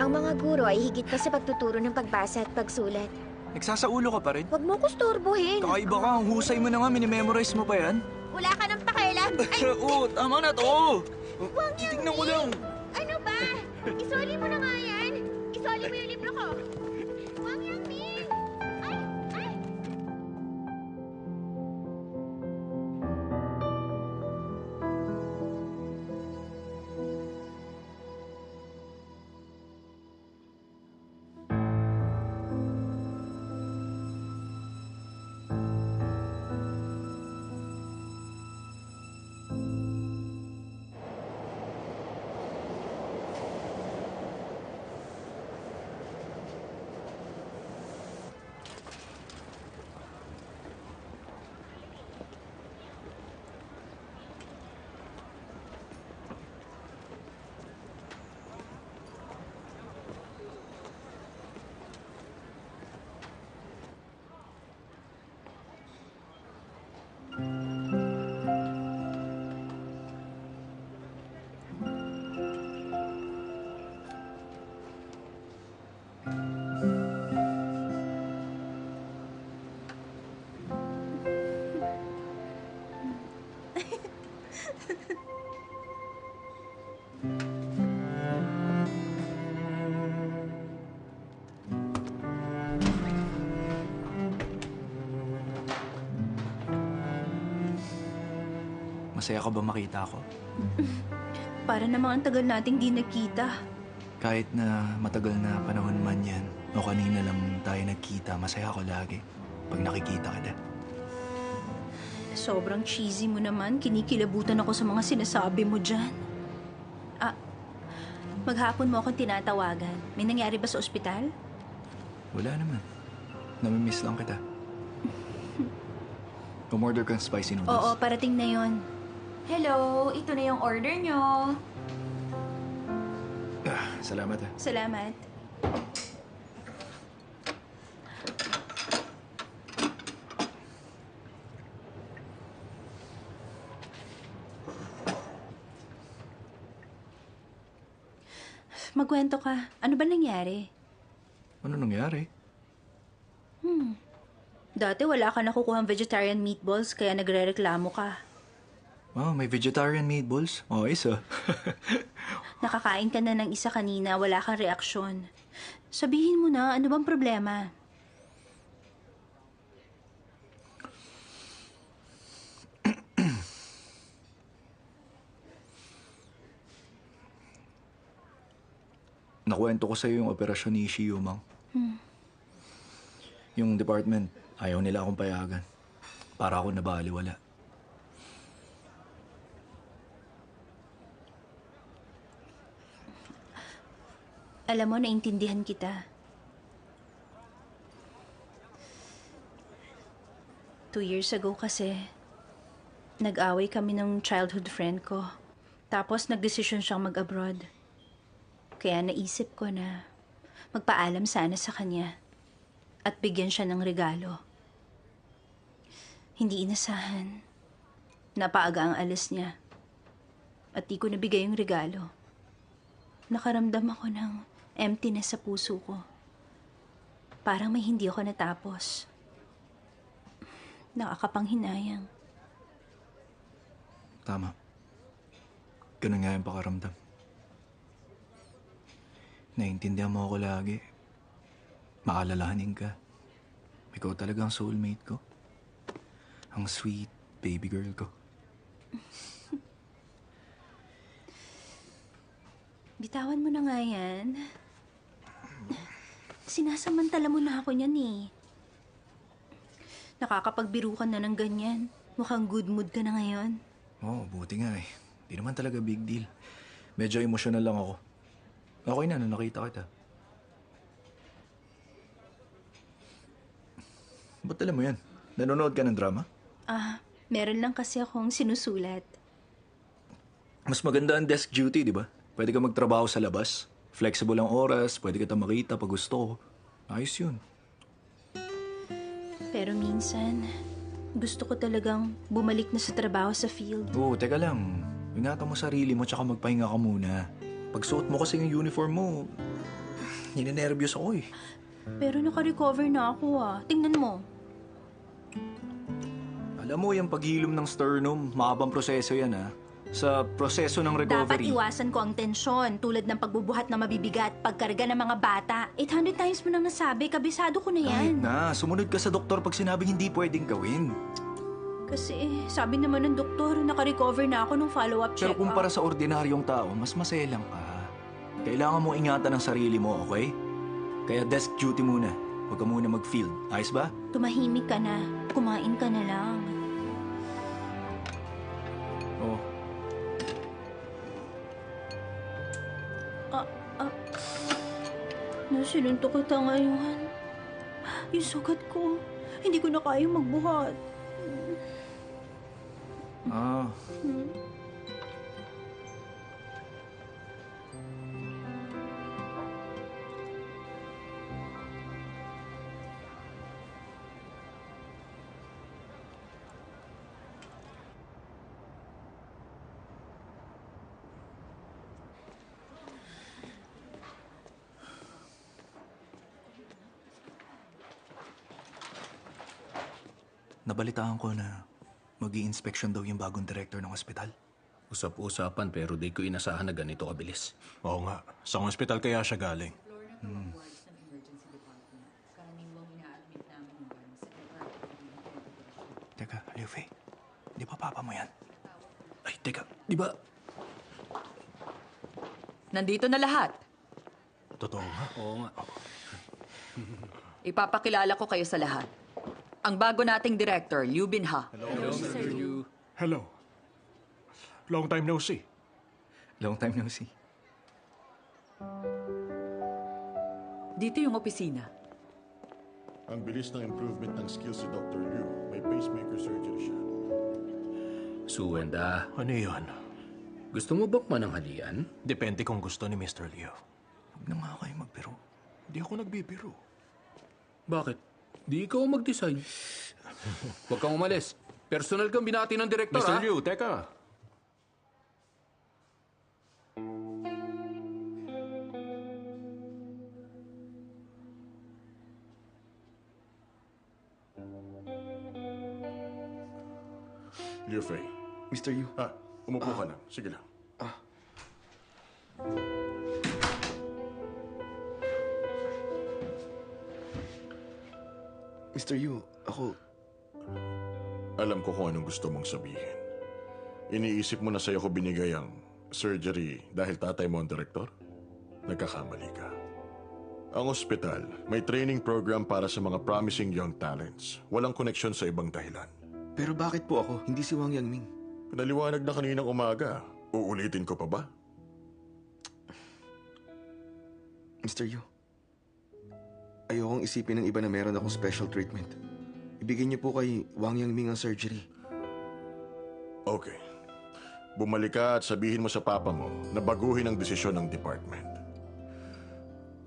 Ang mga guro ay higit pa sa pagtuturo ng pagbasa at pagsulat. Nagsasaulo ka pa rin? Huwag mo ko storbohin. Kakaiba ka, ang husay mo na nga, minimemorize mo pa yan. Wala ka ng pakialam. Ay, Oo, tama na to! huwag niyo, Titignan ko lang. Ano ba? Isoli mo na nga yan. Isoli mo yung libro ko. Huwag yan, Ming. Ay, ay. Masaya ka ba makita ako? Para namang ang tagal nating di nagkita. Kahit na matagal na panahon man yan, o kanina lang tayo nagkita, masaya ako lagi pag nakikita ka na. Sobrang cheesy mo naman. Kinikilabutan ako sa mga sinasabi mo dyan. Maghapon mo akong tinatawagan. May nangyari ba sa ospital? Wala naman. Namimiss lang kita. Umorder kang spicy noodles. Oo, parating na yon. Hello, ito na yung order nyo. Salamat ah. Salamat. Magkwento ka. Ano ba nangyari? Ano nangyari? Dati wala ka nakukuhang vegetarian meatballs kaya nagre-reklamo ka. Oh, may vegetarian meatballs? Oh, isa. Nakakain ka na ng isa kanina, wala kang reaksyon. Sabihin mo na, ano bang problema? Nakwento ko sa'yo yung operasyon ni Shiyumang. Yung department, ayaw nila akong payagan. Para ako nabaliwala. Alam mo, naintindihan kita. 2 years ago kasi, nag-away kami ng childhood friend ko. Tapos nagdesisyon siyang mag-abroad. Kaya naisip ko na magpaalam sana sa kanya at bigyan siya ng regalo. Hindi inasahan. Napaaga ang alis niya. At di ko nabigay yung regalo. Nakaramdam ako ng emptiness sa puso ko. Parang may hindi ako natapos. Nakakapanghinayang. Tama. Ganun nga yung pakaramdam. Naiintindihan mo ako lagi. Maalalahanin ka. Ikaw talaga ang soulmate ko. Ang sweet baby girl ko. Bitawan mo na nga yan. Sinasamantala mo na ako niyan eh. Nakakapagbiro ka na ng ganyan. Mukhang good mood ka na ngayon. Oo, buti nga eh. Di naman talaga big deal. Medyo emotional lang ako. Okay na, nakita kita. Ba't alam mo yan? Nanonood ka ng drama? Meron lang kasi akong sinusulat. Mas maganda ang desk duty, di ba? Pwede ka magtrabaho sa labas. Flexible ang oras, pwede kita makita pag gusto ko. Ayos yun. Pero minsan, gusto ko talagang bumalik na sa trabaho sa field. Oo, teka lang. Ingatan mo sarili mo tsaka magpahinga ka muna. Pag suot mo kasi yung uniform mo, Ninenervyos ako eh. Pero naka-recover na ako Tingnan mo. Alam mo, yung paghilom ng sternum, mahabang proseso yan Sa proseso ng Dapat recovery. iwasan ko ang tensyon, tulad ng pagbubuhat na mabibigat, pagkarga ng mga bata. 800 times mo nang nasabi, kabisado ko na Kahit yan. na, sumunod ka sa doktor pag sinabing hindi pwedeng gawin. Kasi sabi naman ng doktor, naka-recover na ako nung follow-up Pero check-up. kumpara sa ordinaryong tao, mas maselang ka. Kailangan mo ingatan ang sarili mo, okay? Kaya desk duty muna. Huwag ka muna mag-field. Ayos ba? Tumahimik ka na. Kumain ka na lang. Oo. Nasinuntok kita ngayon. Yung sugat ko, hindi ko na kaya magbuhat. Ah. Nabalitaan ko na mag-i-inspection daw yung bagong director ng ospital. Usap-usapan pero di ko inasahan na ganito kabilis. Oo nga. Sa ospital kaya siya galing. Teka, Liu Fei. Di ba papa mo yan? Ay, teka, di ba? Nandito na lahat. Totoo nga. Oo nga. Ipapakilala ko kayo sa lahat. Ang bago nating director, Liu Binha. Hello. Long time no see. Long time no see. Dito yung opisina. Ang bilis ng improvement ng skills si Dr. Liu. May pacemaker surgery siya. Suwenda, Ano yun? gusto mo bang mananghalian? Depende kung gusto ni Mr. Liu. Huwag na nga kayo magbiro. Hindi ako nagbibiro. Bakit? Di ikaw ang mag-decide. Huwag kang umalis. Personal kang binati ng direktor, Mr. ha? Liu, teka. Liu Fei. Mr. Yu. Umupo ka lang. Sige lang. Mr. Yu, ako... Alam ko kung anong gusto mong sabihin. Iniisip mo na sa'yo ko binigay ang surgery dahil tatay mo ang direktor? Nagkakamali ka. Ang ospital, may training program para sa mga promising young talents. Walang koneksyon sa ibang dahilan. Pero bakit po ako? Hindi si Wang Yangming. Pinaliwanag na kaninang umaga. Uulitin ko pa ba? Mr. Yu, ayokong isipin ng iba na meron akong special treatment. Ibigay niyo po kay Wang Yangming ang surgery. Okay. Bumalik ka at sabihin mo sa papa mo na baguhin ang desisyon ng department.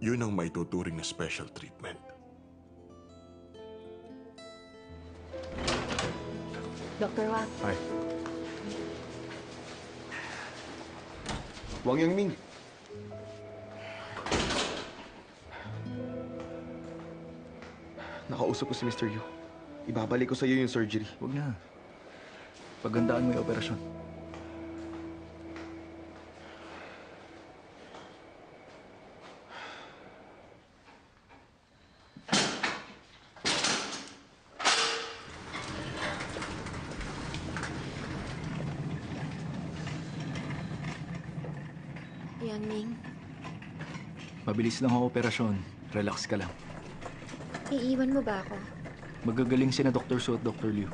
Yun ang maituturing na special treatment. Dr. Wang, Ay, Wang Yangming! Nakausap ko si Mr. Yu. Ibabalik ko sa iyo yung surgery. Huwag na. Pagandaan mo yung operasyon. Yangming, Mabilis lang ang operasyon. Relax ka lang. iiwan mo ba ako? Magagaling sina Dr. Su at Dr. Liu.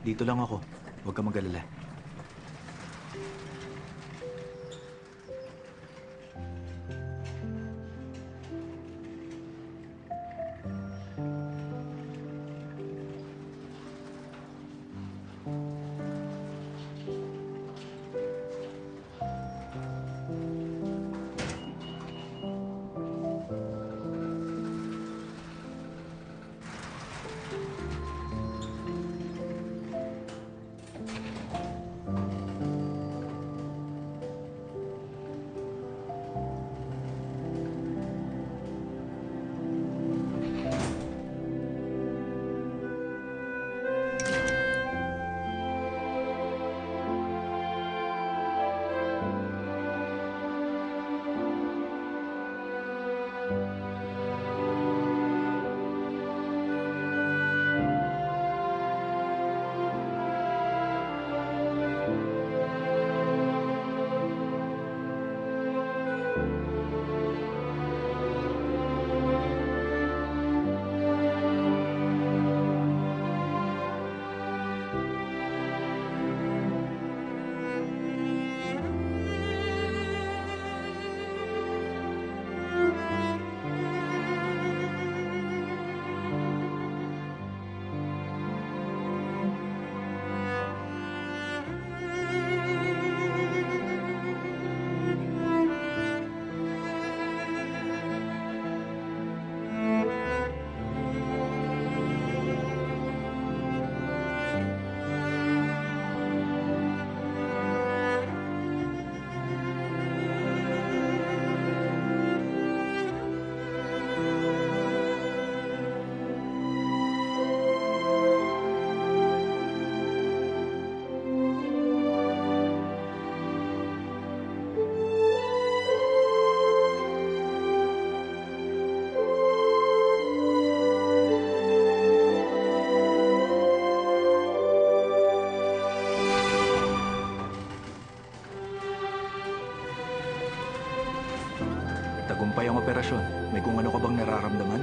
Dito lang ako. Huwag ka mag-alala. ang operasyon. May kung ano ka bang nararamdaman?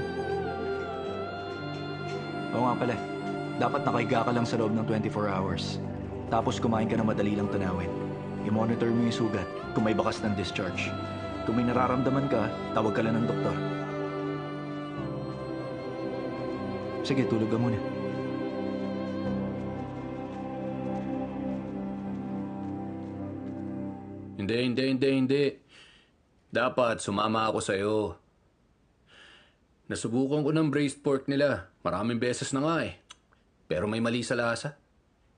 Oo nga pala. Dapat nakahiga ka lang sa loob ng 24 hours. Tapos kumain ka ng madali lang tanawin. I-monitor mo yung sugat kung may bakas ng discharge. Kung may nararamdaman ka, tawag ka lang ng doktor. Sige, tulog ka muna. Hindi. Dapat sumama ako sa'yo. Nasubukan ko ng braised pork nila. Maraming beses na nga eh. Pero may mali sa lasa.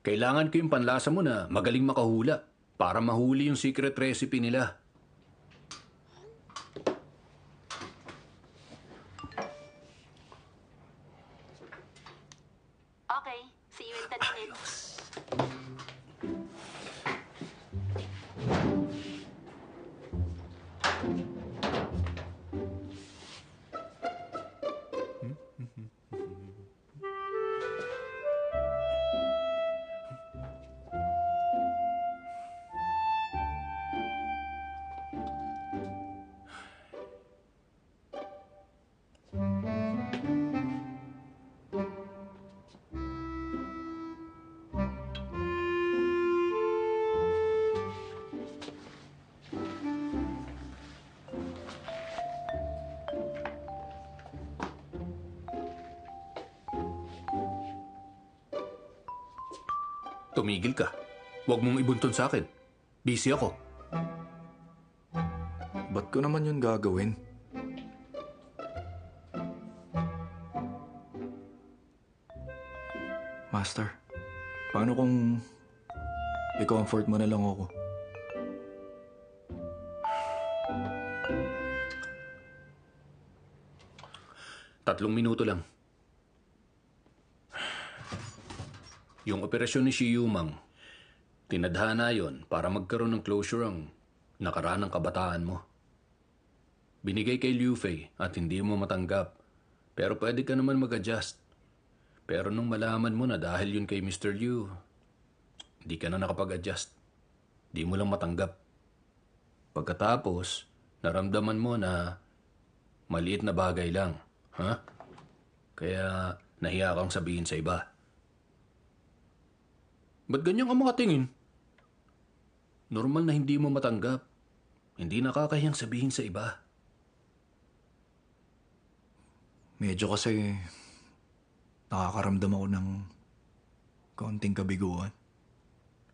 Kailangan ko yung panlasa mo na magaling makahula para mahuli yung secret recipe nila. Okay, see you in 10 minutes. Tumigil ka. Huwag mong ibunton sa akin. Busy ako. Ba't ko naman yun gagawin? Master, paano kung i-comfort mo na lang ako? Tatlong minuto lang. Yung operasyon ni Shi Yumang, tinadhana yon para magkaroon ng closure ang nakaraan ng kabataan mo. Binigay kay Liu Fei at hindi mo matanggap. Pero pwede ka naman mag-adjust. Pero nung malaman mo na dahil yun kay Mr. Liu, hindi ka na nakapag-adjust. Di mo lang matanggap. Pagkatapos, naramdaman mo na maliit na bagay lang. Ha? Kaya nahiya kang sabihin sa iba. Ba't ganyan ka makatingin? Normal na hindi mo matanggap. Hindi nakakahiyang sabihin sa iba. Medyo kasi nakakaramdam ako ng konting kabiguan.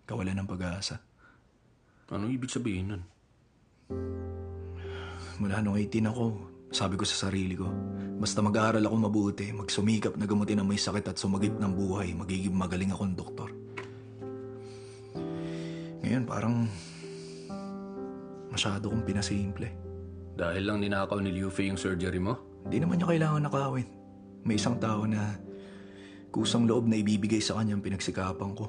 Kawalan ng pag-asa. Anong ibig sabihin nun? Mula nung 18 ako, sabi ko sa sarili ko, basta mag-aaral ako mabuti, magsumikap na gamutin ang may sakit at sumagip ng buhay, magiging magaling akong doktor. Ngayon parang masyado kong pinasimple. Dahil lang ninakaw ni Liu Fei yung surgery mo? Hindi naman niya kailangan nakawin. May isang tao na kusang loob na ibibigay sa kanya ang pinagsikapan ko.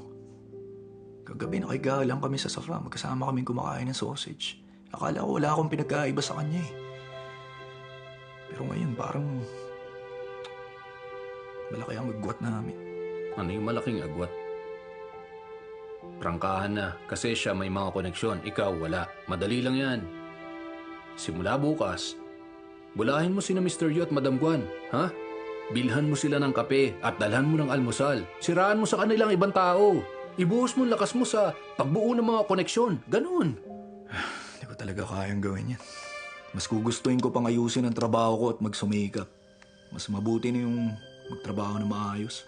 Kagabi nakiga lang kami sa sofa, magkasama kaming kumakain ng sausage. Akala ko wala akong pinagkaiba sa kanya eh. Pero ngayon parang malaki ang agwat namin. Ano yung malaking agwat? Prangkahan na kasi siya may mga koneksyon, ikaw wala. Madali lang yan. Simula bukas, bulahin mo sina Mr. Yu at Madam Guan, ha? Bilhan mo sila ng kape at dalhan mo ng almusal. Siraan mo sa kanilang ibang tao. Ibuhos mo lakas mo sa pagbuo ng mga koneksyon. Ganun. Hindi ko talaga kayang gawin yan. Mas gugustuhin ko pang ayusin ang trabaho ko at magsumikap. Mas mabuti na yung magtrabaho na maayos.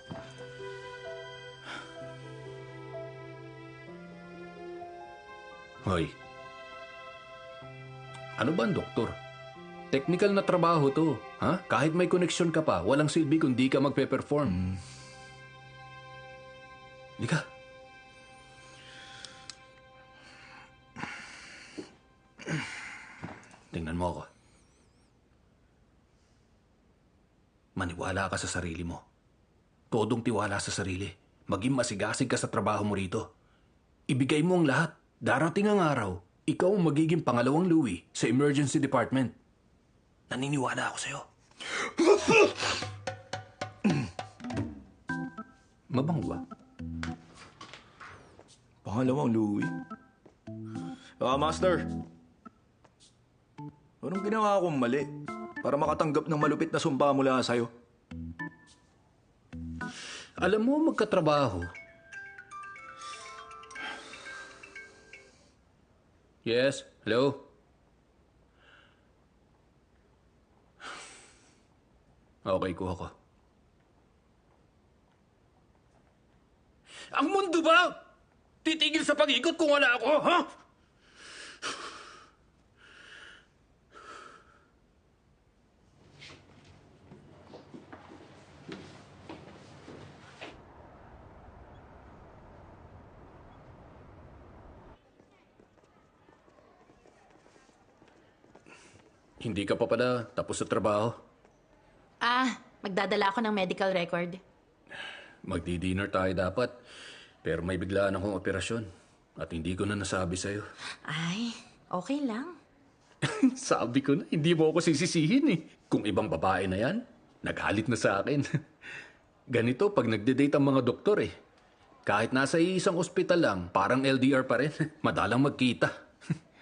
Hoy. Ano ba ang doktor? Technical na trabaho to. Ha? Kahit may koneksyon ka pa, walang silbi kung di ka magpe-perform. Di ka. Tingnan mo ako. Maniwala ka sa sarili mo. Todong tiwala sa sarili. Maging masigasig ka sa trabaho mo rito. Ibigay mo ang lahat. Darating ang araw, ikaw ang magiging pangalawang Louie sa emergency department. Naniniwala ako sa'yo. Mabango ba? Pangalawang Louie. Master! Anong ginawa akong mali para makatanggap ng malupit na sumpa mula sa'yo? Alam mo, magkatrabaho. Yes, hello? Okay, kuha ko. Ang mundo ba? Titigil sa pag-ikot kung wala ako, ha? Hindi ka pa pala tapos sa trabaho. Magdadala ako ng medical record. Magdi-dinner tayo dapat. Pero may biglaan akong operasyon. At hindi ko na nasabi sa'yo. Ay, okay lang. Sabi ko na, hindi mo ako sisisihin eh. Kung ibang babae na yan, naghalit na sa akin. Ganito pag nagde-date ang mga doktor eh. Kahit nasa isang ospital lang, parang LDR pa rin. Madalang magkita.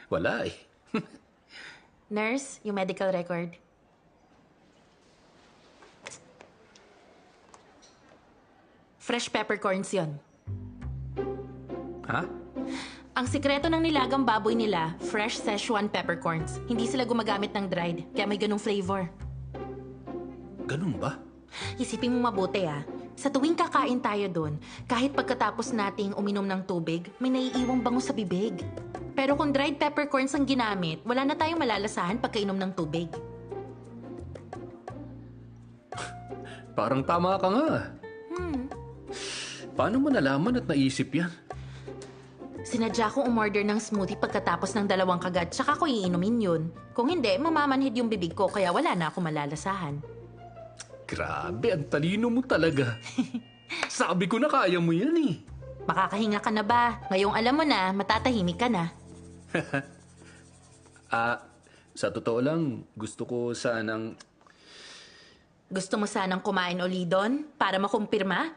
Wala eh. Nurse, yung medical record. Fresh peppercorns yun. Ha? Ang sikreto ng nilagang baboy nila, fresh Szechuan peppercorns. Hindi sila gumagamit ng dried, kaya may ganung flavor. Ganun ba? Isipin mo mabuti Sa tuwing kakain tayo doon, kahit pagkatapos nating uminom ng tubig, may naiiwang bango sa bibig. Pero kung dried peppercorns ang ginamit, wala na tayong malalasahan pagkainom ng tubig. Parang tama ka nga. Paano mo nalaman at naisip yan? Sinadya kong umorder ng smoothie pagkatapos ng 2 kagat, tsaka ko iinumin yun. Kung hindi, mamamanhid yung bibig ko, kaya wala na ako malalasahan. Grabe, ang talino mo talaga. Sabi ko na kaya mo yan eh. Makakahinga ka na ba? Ngayong alam mo na, matatahimik ka na. Sa totoo lang, gusto ko sanang... Gusto mo sanang kumain uli doon para makumpirma?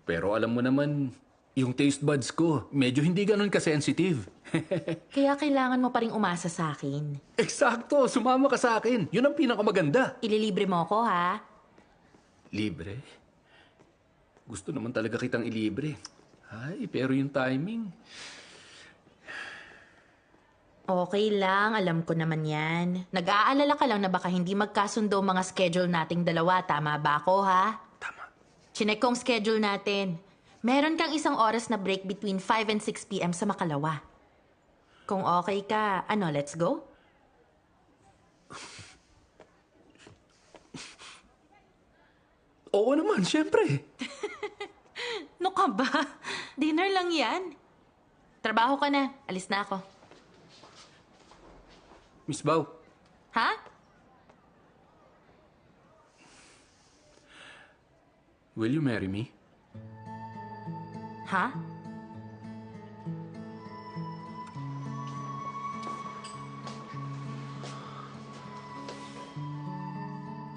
Pero alam mo naman, yung taste buds ko, medyo hindi ganun ka-sensitive. Kaya kailangan mo pa rin umasa sa akin. Eksakto, sumama ka sa akin. Yun ang pinakamaganda. Ililibre mo ako, ha? Libre? Gusto naman talaga kitang ilibre. Ay, pero yung timing... Okay lang, alam ko naman yan. Nag-aalala ka lang na baka hindi magkasundo mga schedule nating dalawa. Tama ba ako, ha? Tama. Chinek ko ang schedule natin. Meron kang 1 oras na break between 5 and 6 p.m. sa Makalawa. Kung okay ka, let's go? Oo naman, syempre. No ka ba? Dinner lang yan. Trabaho ka na. Alis na ako. Miss Bao, Ha? will you marry me? Ha?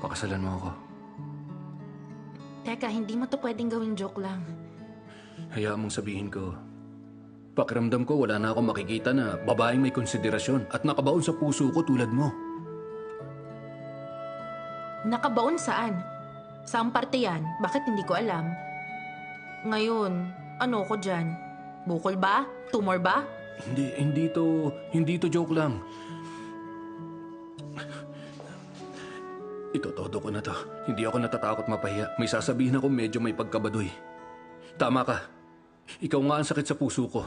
Pakasalan mo ako. Teka, hindi mo to pwedeng gawing joke lang. Hayaan mong sabihin ko. Pakiramdam ko wala na akong makikita na babaeng may konsiderasyon at nakabaon sa puso ko tulad mo. Nakabaon saan? Saan parte yan? Bakit hindi ko alam? Ngayon, ano ko dyan? Bukol ba? Tumor ba? Hindi to joke lang. Itotodo ko na to. Hindi ako natatakot mapahiya. May sasabihin ako medyo may pagkabadoy. Tama ka. Ikaw nga ang sakit sa puso ko.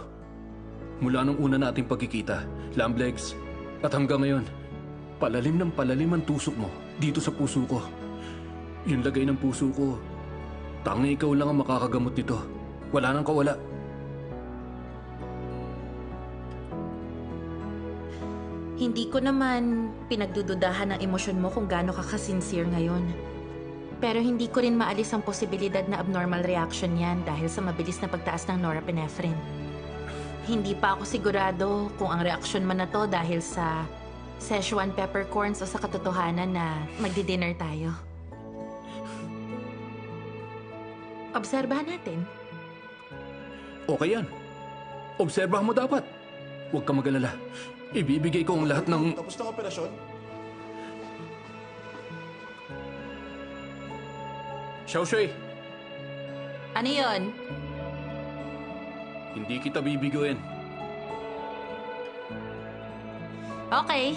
Mula nung una nating pagkikita, lamb legs, at hanggang ngayon, palalim ng palalim ang tusok mo dito sa puso ko. Yung lagay ng puso ko, tangi ikaw lang ang makakagamot nito. Wala nang kawala. Hindi ko naman pinagdududahan ang emosyon mo kung gaano ka ka-sincere ngayon. Pero hindi ko rin maalis ang posibilidad na abnormal reaction yan dahil sa mabilis na pagtaas ng norepinephrine. Hindi pa ako sigurado kung ang reaksyon man na to dahil sa Szechuan peppercorns o sa katotohanan na magdi-dinner tayo. Obserbahan natin. Okay yan. Obserbahan mo dapat. Huwag ka mag-alala. Ibibigay ko ang lahat ng... Tapos na ang operasyon? Xiaoshui, Ano yon? hindi kita bibiguin. Okay.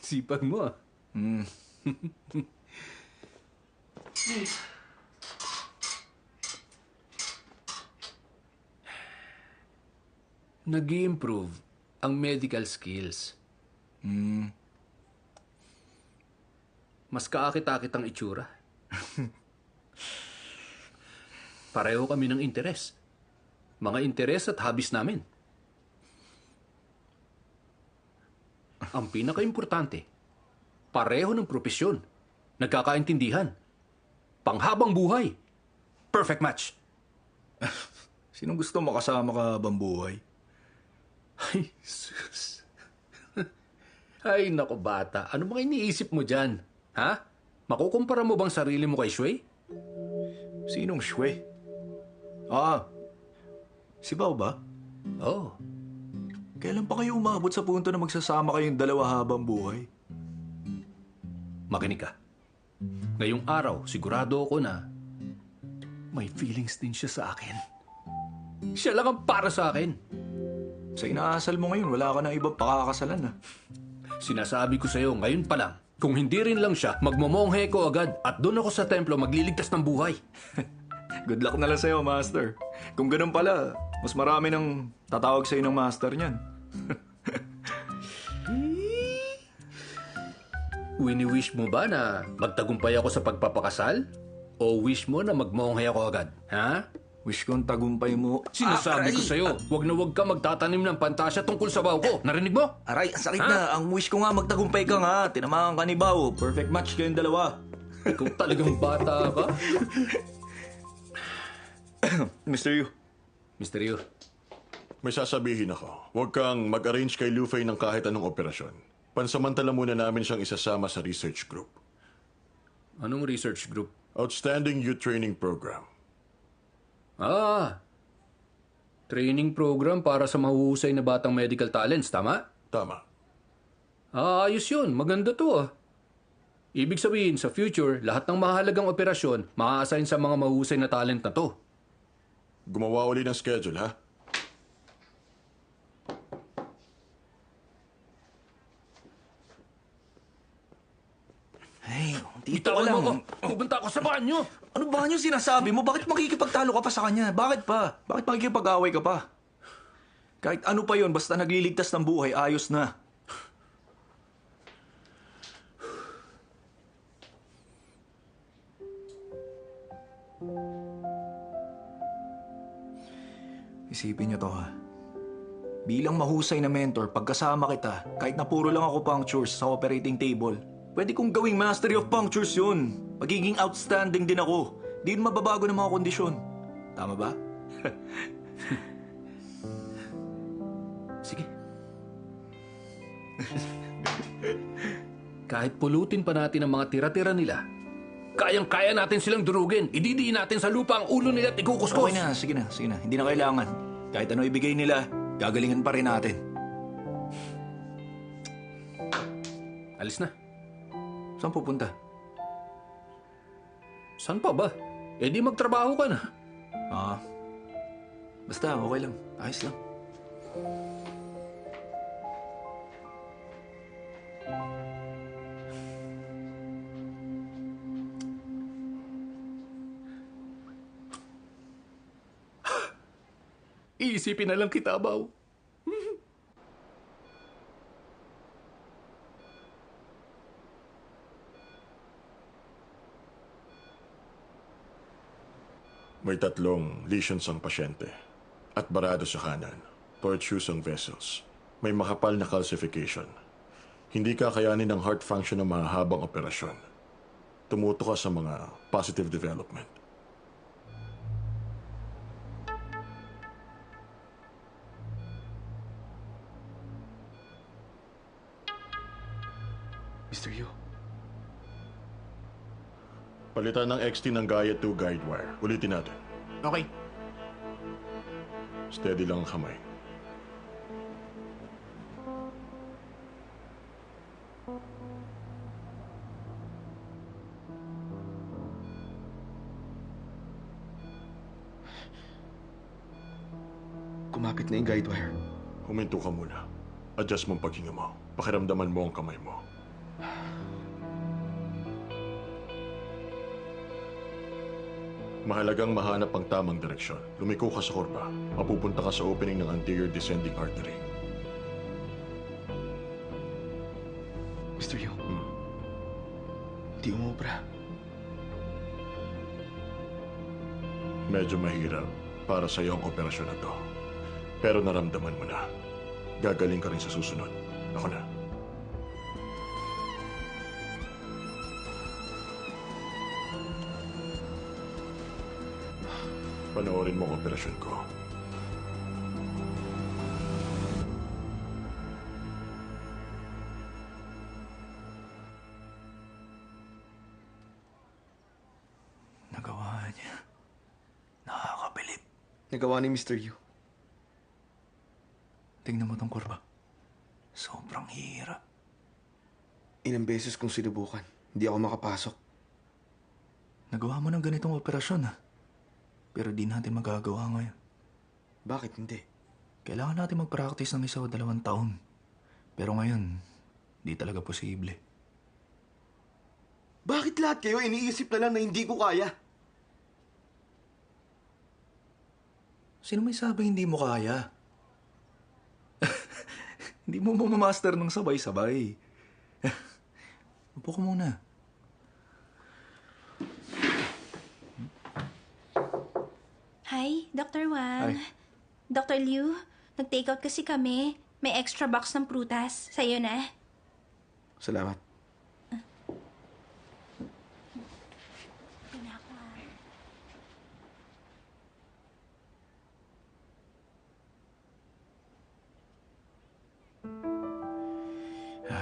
Sipag mo ah. Nag-i-improve ang medical skills. Mas kaakit-akit ang itsura. Pareho kami ng interes. Mga interes at hobbies namin. Ang pinaka-importante, pareho ng propesyon, nagkakaintindihan, panghabang buhay. Perfect match. Sinong gusto makasama ka habang buhay? Ay, sus. Ay, nako bata. Ano bang iniisip mo dyan? Ha? Makukumpara mo bang sarili mo kay Shui? Sinong Shui? Ah, si Bao ba? Oh, Kailan pa kayo umabot sa punto na magsasama kayong dalawa habang buhay? makinig ka. Ngayong araw, sigurado ako na may feelings din siya sa akin. Siya lang ang para sa akin. Sa inaasal mo ngayon, wala ka na ibang pakakasalan ah. Sinasabi ko sa'yo, ngayon pa lang, kung hindi rin lang siya, magmomonghe ko agad at doon ako sa templo magliligtas ng buhay. Good luck na lang sa'yo, Master. Kung ganun pala, mas marami nang tatawag sa'yo ng Master niyan. Wini-wish mo ba na magtagumpay ako sa pagpapakasal? O wish mo na magmonghe ako agad? Ha? Wish kong tagumpay mo. Sinasabi ko sa'yo, wag na wag ka magtatanim ng pantasya tungkol sa baw ko. Narinig mo? Aray, ang sakit na. Ang wish ko nga magtagumpay ka nga. Tinamaan ka ni Bao. Perfect match kayong dalawa. Ikaw talagang bata ka. Mr. Yu. Mr. Yu, May sasabihin ako. Huwag kang mag-arrange kay Liu Fei ng kahit anong operasyon. Pansamantala muna namin siyang isasama sa research group. anong research group? Outstanding Youth Training Program. Training program para sa mahuhusay na batang medical talents, tama? Tama. Ayos yun. Maganda to ah. Ibig sabihin, sa future, lahat ng mahalagang operasyon, maa-assign sa mga mahusay na talent na to. Gumawa uli ng schedule, ha? Hey, dito ka Bitawan lang. mo ako. Pupunta ako sa banyo. Ano ba yung sinasabi mo? Bakit makikipagtalo ka pa sa kanya? Bakit pa? Bakit makikipag-away ka pa? Kahit ano pa yon, basta nagliligtas ng buhay, ayos na. Isipin niyo to ha. Bilang mahusay na mentor, pagkasama kita, kahit na puro lang ako punctures sa operating table, pwede kong gawing mastery of punctures yun. Magiging outstanding din ako. Di yun mababago ng mga kondisyon. Tama ba? Sige. Kahit pulutin pa natin ang mga tira-tira nila, kayang-kaya natin silang durugin. Ididiin natin sa lupa ang ulo nila at ikukuskos. Okay na, sige na, sige na. Hindi na kailangan. Kahit ano ibigay nila, gagalingan pa rin natin. Alis na. Saan pupunta? Saan pa ba? Eh di magtrabaho ka na. Basta, okay lang. Ayos lang. Iisipin na lang kita, Bao. May 3 lesions ang pasyente at barado sa kanan. Tortuous ang vessels. May makapal na calcification. Hindi kakayanin ng heart function ng mahahabang operasyon. Tumuto ka sa mga positive development. Mr. Yu, Palitan ng XT ng Gaia 2 guide wire. Ulitin natin. Okay. Steady lang ang kamay. kumapit na yung guide wire. Huminto ka muna. Adjust mo ang paghinga mo. Pakiramdaman mo ang kamay mo. Mahalagang mahanap ang tamang direksyon. Lumiko ka sa kurba. Mapupunta ka sa opening ng anterior descending artery. Mr. Yu, di umubra. Medyo mahirap para sa iyo ang operasyon na to. Pero naramdaman mo na. Gagaling ka rin sa susunod. Ako na. Panoorin mo ang operasyon ko. Nagawa niya. Nakakabilib. Nagawa ni Mr. Yu. Tingnan mo tong kurba. Sobrang hirap. Ilang beses kong sinubukan. Hindi ako makapasok. Nagawa mo ng ganitong operasyon, ha? Pero di natin magagawa ngayon. Bakit hindi? Kailangan natin mag-practice ng 1 o 2 taon. Pero ngayon, di talaga posible. Bakit lahat kayo iniisip na lang na hindi ko kaya? Sino may sabi hindi mo kaya? Hindi mo mamamaster ng sabay-sabay. Upo ka muna. Hi, Dr. Wang. Hi. Dr. Liu, nag-take out kasi kami. May extra box ng prutas. Sa'yo na. Salamat.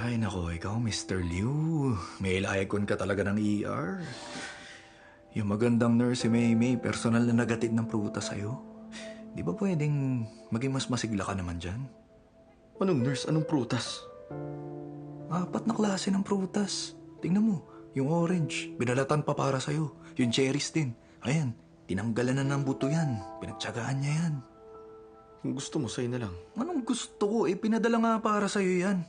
Ay, nako, ikaw, Mr. Liu. May layakon ka talaga ng ER. Yung magandang nurse si May, personal na nagatid ng prutas sa'yo. Di ba pwedeng maging mas masigla ka naman dyan? Anong nurse? Anong prutas? 4 na klase ng prutas. Tingnan mo, yung orange, binalatan pa para sa'yo. Yung cherries din. Ayan, tinanggalan na ng buto yan. Pinagtsagaan niya yan. Kung gusto mo, sa'yo na lang. Anong gusto ko? Pinadala nga para sa'yo yan.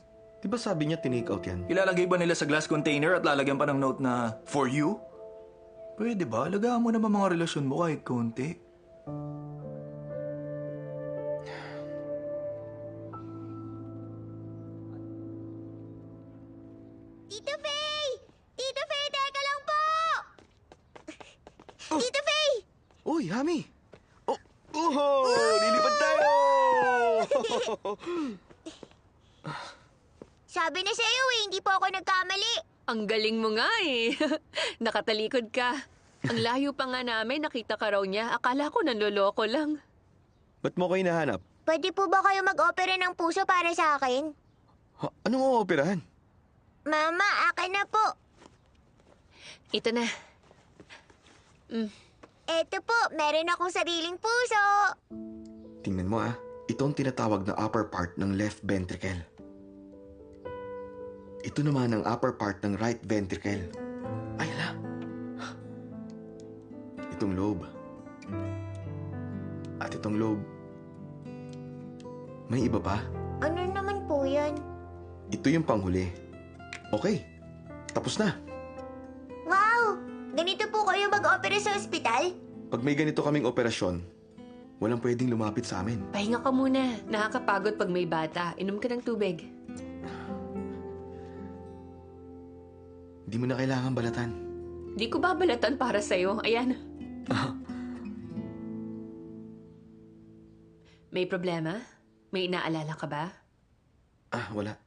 Di ba sabi niya tinake out yan? Ilalagay ba nila sa glass container at lalagyan pa ng note na, for you? Pwede ba? Alagaan mo naman mga relasyon mo kahit konti. Tito Faye! Tito Faye, teka lang po! Tito Faye! Uy, Hami! Oh, lilipad tayo! Sabi na sa'yo hindi po ako nagkamali. Ang galing mo nga eh. Nakatalikod ka. Ang layo pa nga namin, nakita ka raw niya. Akala ko nanloloko lang. Ba't mo ko hinahanap? Pwede po ba kayo mag-opera ng puso para sa akin? Anong ooperahan? Mama, akin na po. Ito na. Eto po, meron akong sariling puso. Tingnan mo ito ang tinatawag na upper part ng left ventricle. Ito naman ang upper part ng right ventricle. Ay, hala. Itong lobe. At itong lobe. May iba pa? Ano naman po yan? Ito yung panghuli. Okay, tapos na. Wow! Ganito po kayo mag-opera sa ospital? Pag may ganito kaming operasyon, walang pwedeng lumapit sa amin. Pahinga ka muna. Nakakapagod pag may bata. Inom ka ng tubig. Di mo na kailangan balatan. Di ko babalatan para sa'yo. Ayan. May problema? May inaalala ka ba? Wala.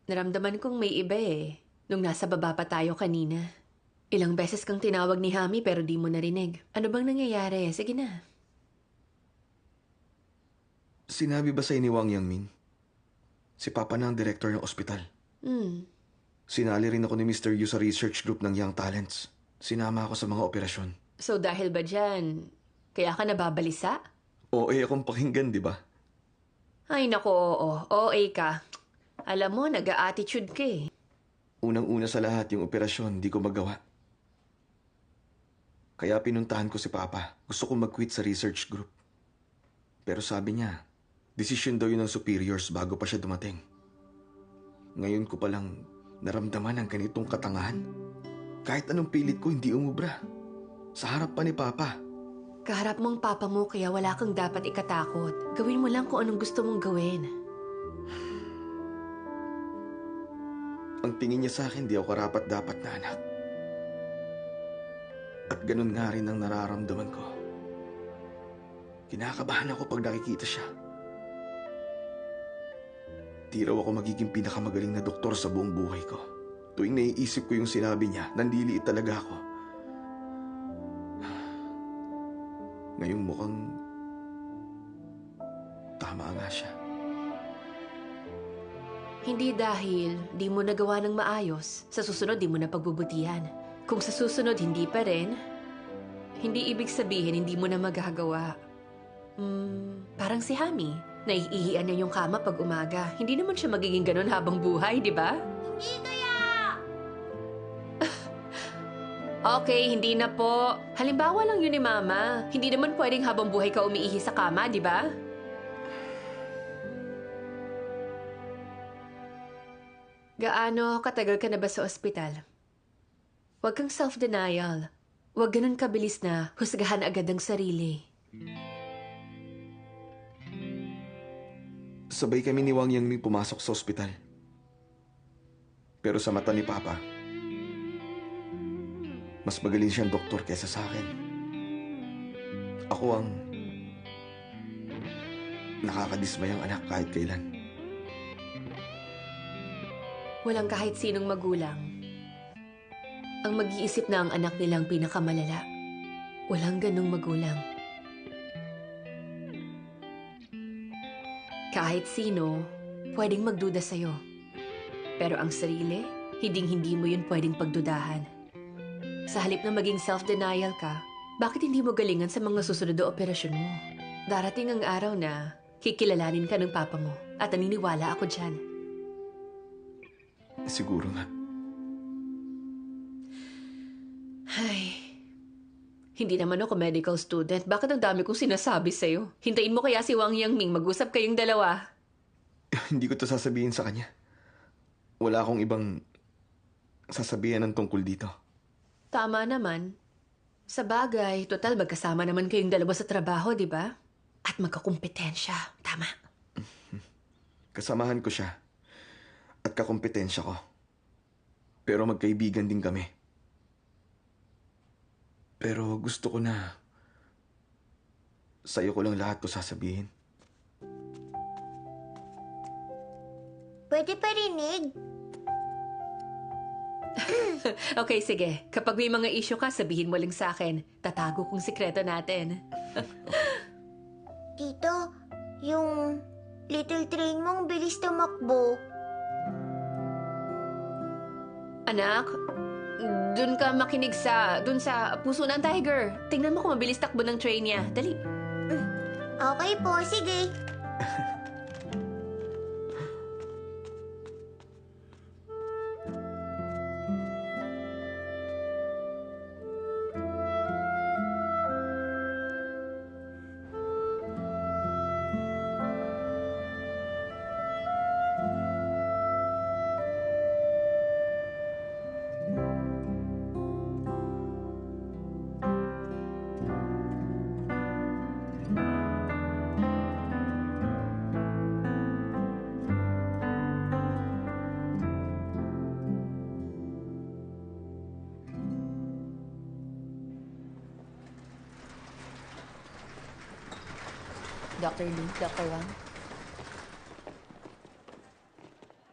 Naramdaman kong may iba eh. Nung nasa baba pa tayo kanina. Ilang beses kang tinawag ni Hami pero di mo narinig. Ano bang nangyayari? Sige na. Sinabi ba sa'yo ni Wang Yangming? Si Papa na ang director ng ospital. Sinali rin ako ni Mr. Yu sa research group ng Young Talents. Sinama ako sa mga operasyon. So dahil ba dyan, kaya ka nababalisa? OA akong pakinggan, di ba? Ay nako, oo. OA ka. Alam mo, nag-a-attitude ka eh. Unang-una sa lahat, yung operasyon, di ko magawa. Kaya pinuntahan ko si Papa. Gusto kong mag-quit sa research group. Pero sabi niya, desisyon daw yun ng superiors bago pa siya dumating. Ngayon ko palang naramdaman ang ganitong katangahan. Kahit anong pilit ko, hindi umubra. Sa harap pa ni Papa. Kaharap mong papa mo kaya wala kang dapat ikatakot. Gawin mo lang kung anong gusto mong gawin. Ang tingin niya sa akin, di ako karapat-dapat na anak. At ganun nga rin ang nararamdaman ko. Kinakabahan ako pag nakikita siya. Di raw ako magiging pinakamagaling na doktor sa buong buhay ko. Tuwing naiisip ko yung sinabi niya, nandiliit talaga ako. Ngayong mukhang tama nga siya. Hindi dahil di mo nagawa ng maayos, sa susunod di mo na pagbubutihan. Kung sa susunod hindi pa rin, hindi ibig sabihin hindi mo na magagawa. Parang si Hami, naiihian niya yung kama pag umaga. Hindi naman siya magiging ganun habang buhay, di ba? Hindi kaya! Okay, hindi na po. Halimbawa lang yun ni Mama. Hindi naman pwedeng habang buhay ka umiihi sa kama, di ba? Gaano katagal ka na ba sa ospital? Huwag kang self-denial. Huwag ganun kabilis na husgahan agad ang sarili. Sabay kami ni Wang Yangming pumasok sa ospital. Pero sa mata ni Papa, mas magaling siyang doktor kaysa sa akin. Ako ang nakakadismayang anak kahit kailan. Walang kahit sinong magulang ang mag-iisip na ang anak nilang pinakamalala. Walang ganong magulang. Kahit sino, pwedeng magduda sa'yo. Pero ang sarili, hinding-hindi mo yun pwedeng pagdudahan. Sa halip na maging self-denial ka, bakit hindi mo galingan sa mga susunod na operasyon mo? Darating ang araw na kikilalanin ka ng papa mo at naniniwala ako dyan. Siguro nga. Ay, hindi naman ako medical student. Bakit ang dami kong sinasabi sa'yo? Hintayin mo kaya si Wang Yangming mag-usap kayong dalawa. Hindi ko to sasabihin sa kanya. Wala akong ibang sasabihan ng tungkol dito. Tama naman. Sa bagay, total magkasama naman kayong dalawa sa trabaho, di ba? At magkakumpetensya. Tama. Kasamahan ko siya. At kakompetensya ko. Pero magkaibigan din kami. Pero gusto ko na sa'yo ko lang lahat ko sasabihin. Pwede parinig? Okay, sige. Kapag may mga issue ka, sabihin mo lang sa akin. Tatago kong sikreto natin. Tito, yung little train mong bilis tumakbo. Anak, dun ka makinig dun sa puso ng tiger. Tingnan mo kung mabilis takbo ng train niya. Dali. Okay po, sige. Dr. Lee, Dr. Wang.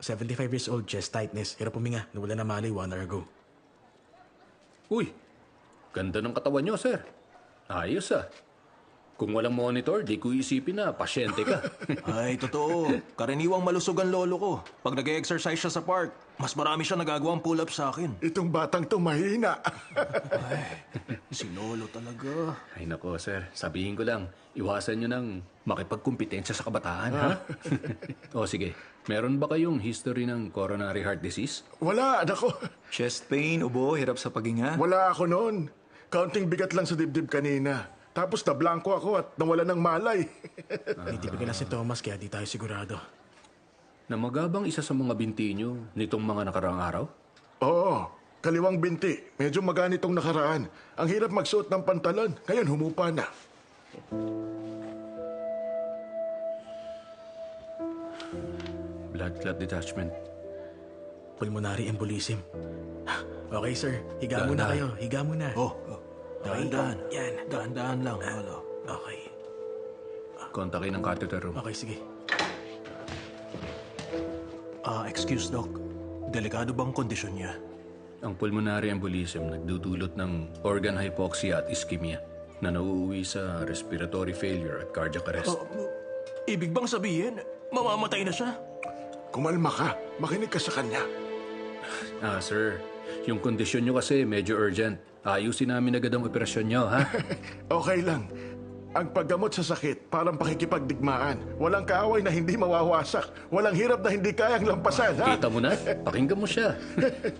75 years old, chest tightness. Hirap huminga. Nawala na malay 1 hour ago. Uy, ganda ng katawan nyo, sir. Ayos ah. Kung walang monitor, di ko isipin na pasyente ka. Ay, totoo. Karaniwang malusog ang lolo ko. Pag nag-exercise siya sa park, mas marami siya nagagawang pull-up sa akin. Itong batang to mahina. Si lolo talaga. Ay nako, sir. Sabihin ko lang, iwasan nyo ng makipagkumpetensya sa kabataan, ha? O sige, meron ba kayong history ng coronary heart disease? Wala, anak ko. Chest pain, ubo, hirap sa paghinga. Wala ako noon. Kaunting bigat lang sa dibdib kanina. Tapos nablangko ako at nawala ng malay. Hindi bigyan na si Thomas kaya di tayo sigurado. Namagabang isa sa mga binti nyo nitong mga nakaraang araw? Oo, kaliwang binti. Medyo maganitong nakaraan. Ang hirap magsuot ng pantalon. Ngayon humupa na. Blood clot detachment. Pulmonary embolism. Okay, sir. Higa muna kayo. Higa muna. Dahan-dahan. Yan. Dahan-dahan lang. Okay. Kontakin ang catheter room. Okay, sige. Excuse, Doc. Delikado bang kondisyon niya? Ang pulmonary embolism nagdudulot ng organ hypoxia at ischemia na nauuwi sa respiratory failure at cardiac arrest. Ibig bang sabihin, mamamatay na siya? Kumalma ka. Makinig ka sa kanya. Sir, yung kondisyon nyo kasi medyo urgent. Ayusin namin agad ang operasyon nyo, ha? Okay lang. Ang paggamot sa sakit, parang pakikipagdigmaan. Walang kaaway na hindi mawawasak. Walang hirap na hindi kayang lampasan, ha? Kita mo na, pakinggan mo siya.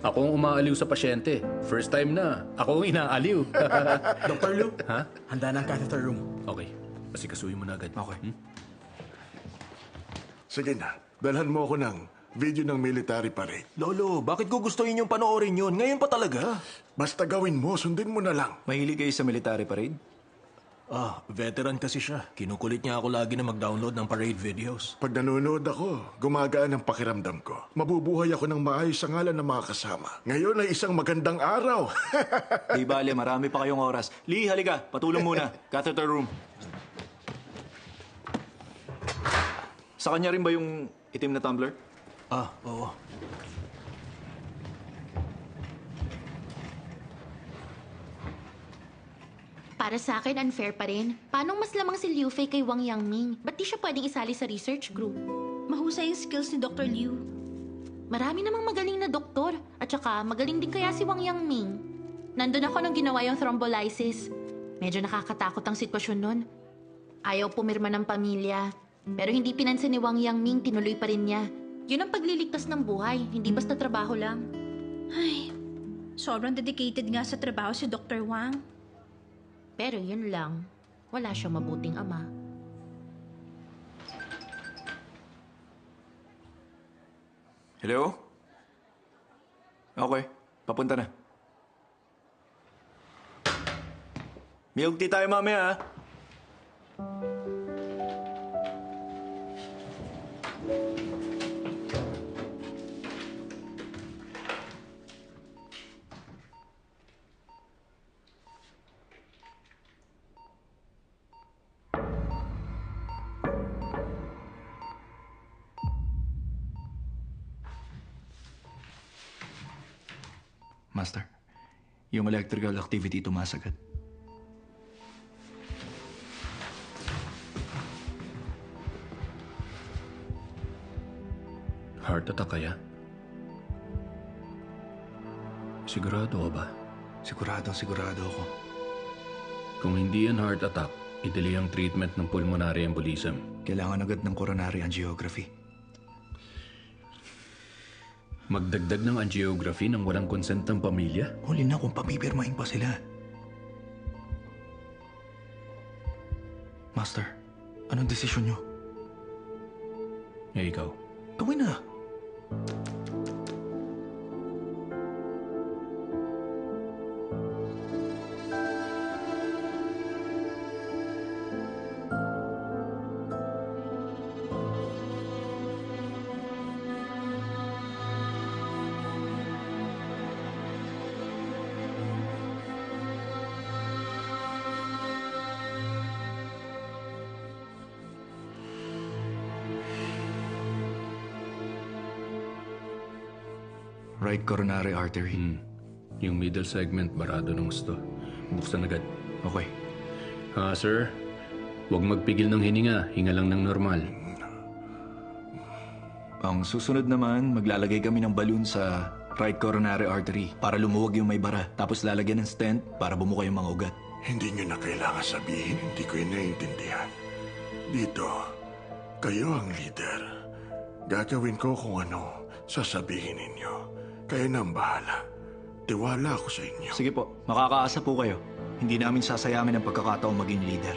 Ako ang umaaliw sa pasyente. First time na, ako ang inaaliw. Dr. Lou, Ha? handa na ang catheter room. Okay, pasikasuhin mo na agad. Okay. Sige na. Dalhan mo ako ng video ng military parade. Lolo, bakit ko gustuhin yung panoorin yun? Ngayon pa talaga. Basta gawin mo, sundin mo na lang. Mahilig kayo sa military parade? Veteran kasi siya. Kinukulit niya ako lagi na mag-download ng parade videos. Pag nanonood ako, gumagaan ang pakiramdam ko. Mabubuhay ako ng maayos sa ngalan ng mga kasama. Ngayon ay isang magandang araw. Di bale, marami pa kayong oras. Lee, halika. Patulong muna. Catheter room. Sa kanya rin ba yung itim na tumbler? Oo. Para sa akin, unfair pa rin. Paano mas lamang si Liu Fei kay Wang Yangming? Ba't di siya pwedeng isali sa research group? Mahusay yung skills ni Dr. Liu. Marami namang magaling na doktor. At saka, magaling din kaya si Wang Yangming. Nandun ako nung ginawa yung thrombolysis. Medyo nakakatakot ang sitwasyon nun. Ayaw pumirma ng pamilya. Pero hindi pinansin ni Wang Yangming, tinuloy pa rin niya. Yun ang pagliligtas ng buhay, hindi basta trabaho lang. Ay, sobrang dedicated nga sa trabaho si Dr. Wang. Pero yun lang, wala siyang mabuting ama. Hello? Okay, papunta na. Milk tea tayo mamaya, ha? Master, yung electrical activity tumaas agad. Heart attack kaya? Sigurado ka ba? Sigurado ako. Kung hindi yan heart attack, i-delay ang treatment ng pulmonary embolism. Kailangan agad ng coronary angiography. Magdagdag ng angiography nang walang consent ng pamilya? Huli na kung papipirmahin pa sila. Master, anong desisyon nyo? Ikaw. Gawin na. Right coronary artery. Yung middle segment, barado ng gusto. Buksan agad. Okay. Sir, huwag magpigil ng hininga. Hinga lang ng normal. Ang susunod naman, maglalagay kami ng balloon sa right coronary artery para lumuwag yung may bara. Tapos lalagyan ng stent para bumuka yung mga ugat. Hindi nyo na kailangan sabihin, hindi ko yun naiintindihan. Dito, kayo ang leader. Gagawin ko kung ano sasabihin ninyo. Kayo na ang bahala. Tiwala ako sa inyo. Sige po, makakaasa po kayo. Hindi namin sasayamin ang pagkakataong maging leader.